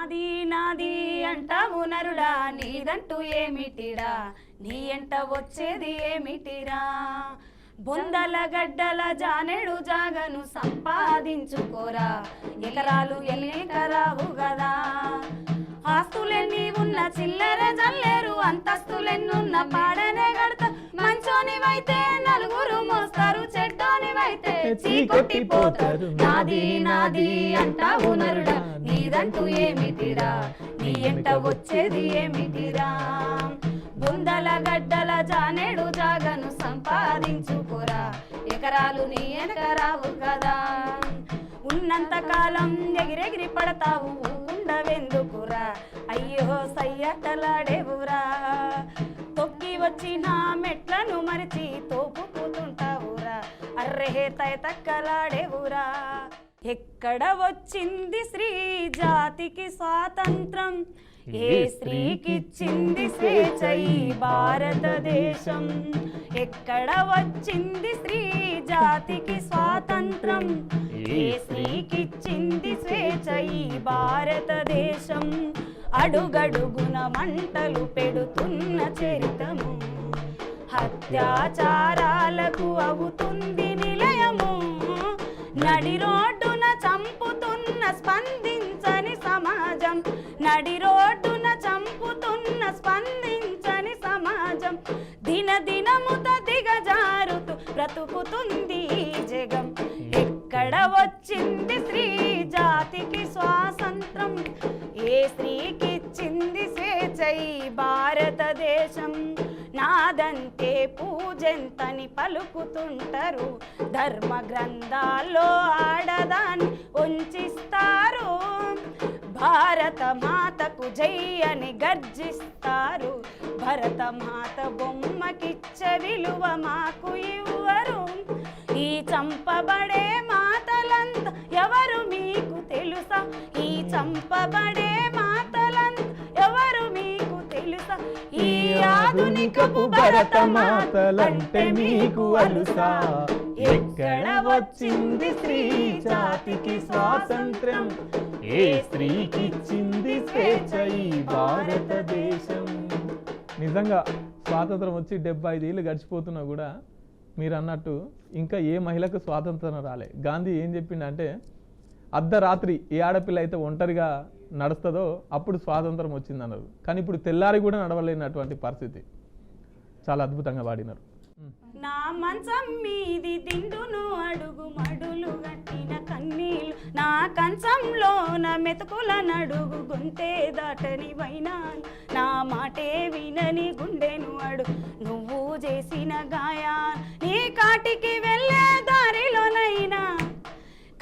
నాది నాది అంటావు నరుడా నీదంటూ ఏమిటిరా నీ ఎంట వచ్చేది ఏమిటిరా బొందల గడ్డల జానెడు జాగను సంపాదించుకోరా ఎకరాలు ఎన్నికరావు గదా ఆస్తులెన్ని ఉన్న చిల్లర జల్లేరు అంతస్తులెన్నున్న పాడనే గడతా మంచోనివైతే నలుగురు మోస్తారు చెడ్డోనివైతే చీకొట్టిపోతారు నాది నాది అంటావు నరుడా నీదంటూ ఏమిటిరా నీ ఎంట వచ్చేది ఏమిటిరా బొందల గడ్డల జానెడు జాగను సంపాదించుకోరా ఎకరాలు నీ ఎనకరావు కదా ఉన్నంత కాలం ఎగిరెగిరి పడతావు ఉండవెందుకురా అయ్యో సయ్యటలాడేవురా తొక్కి వచ్చిన మెట్లను మరిచి తోపుకుంటావురా అర్రే తక్కలాడేవురా ఎక్కడ వచ్చింది స్త్రీ జాతికి స్వాతంత్రం ఏ స్త్రీకిచ్చింది స్వేచ్ఛ ఈ భారతదేశం ఎక్కడ వచ్చింది స్త్రీ జాతికి స్వాతంత్రం ఏ స్త్రీకిచ్చింది స్వేచ్ఛ ఈ భారతదేశం అడుగడుగున మంటలు పెడుతున్న చరితము హత్యాచారాలకు అవుతుంది నిలయము నడి రోడ్డున చంపుతున్న స్పందించని సమాజం నడి రోడ్డున చంపుతున్న స్పందించని సమాజం దినదినముత దిగజారుతూ బ్రతుకుతుంది ఈ జగం ఎక్కడ వచ్చింది స్త్రీ జాతికి స్వాతంత్రం ఏ స్త్రీకిచ్చింది స్వేచ్ఛ ఈ భారతదేశం నాదంటే పూజెంతని పలుకుతుంటారు ధర్మ గ్రంథాల్లో ఆడదాన్ని ఉంచిస్తారు భారత మాతకు జై అని గర్జిస్తారు భరత మాత బొమ్మకిచ్చే విలువ మాకు ఇవ్వరు ఈ చంపబడే మాతలంతా ఎవరు మీకు తెలుసా ఈ చంపబడే మాతలంతా ఎవరు మీకు తెలుసా ఈ ఆధునికపు భరత మాతలంటే మీకు అలుసా ఎక్కడ వచ్చింది స్త్రీ జాతికి స్వాతంత్ర్యం ఏ స్త్రీకిచ్చింది స్వేచ్ఛ ఈ భారతదేశం. నిజంగా స్వాతంత్రం వచ్చి 75 ఏళ్ళు గడిచిపోతున్నా కూడా మీరు అన్నట్టు ఇంకా ఏ మహిళకు స్వాతంత్రం రాలే. గాంధీ ఏం చెప్పిండంటే అర్ధరాత్రి ఏ ఆడపిల్ల అయితే ఒంటరిగా నడుస్తుందో అప్పుడు స్వాతంత్రం వచ్చిందన్నారు. కానీ ఇప్పుడు తెల్లారి కూడా నడవలేనటువంటి పరిస్థితి. చాలా అద్భుతంగా పాడినారు. నా మంచం మీది దిండును అడుగు మడులు గట్టిన కన్నీళ్ళు నా కంచంలోన మెతుకుల నడుగు గొంతే దాటని వైనాలు నా మాటే వినని గుండెను అడు నువ్వు చేసిన గాయా నీ కాటికి వెళ్ళే దారిలోనైనా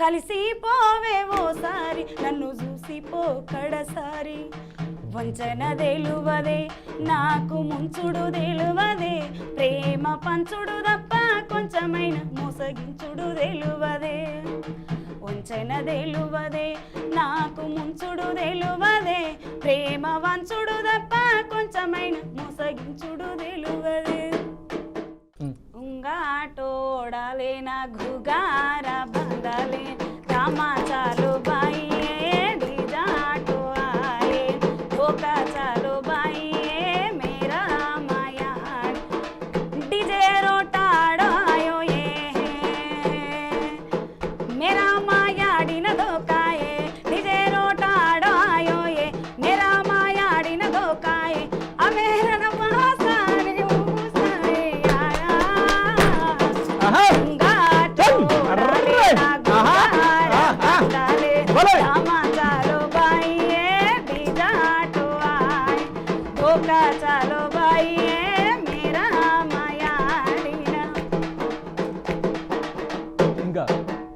కలిసిపోవే ఓసారి నన్ను చూసిపో కడసారి వంచన తెలువదే నాకు ముంచుడు తెలువదే ప్రేమ పంచుడు తప్ప కొంచెమైన మోసగించుడు తెలువదే వంచన తెలువదే నాకు ముంచుడు తెలువదే ప్రేమ వంచుడు తప్ప కొంచెమైన మోసగించుడు తెలువదే ఉంగాటోడాలే నా గుగార బందాలే రామా చాలు బాయి चलो भाई मेरा माया डीजे रोटाड़ायो ये मेरा माया डिन धोकाए डीजे रोटाड़ायो ये मेरा माया डिन धोकाए अमेरा नवासारे उसारे आया गाटो डाले ना गुहारा डाले रामा चलो भाई चलो भाई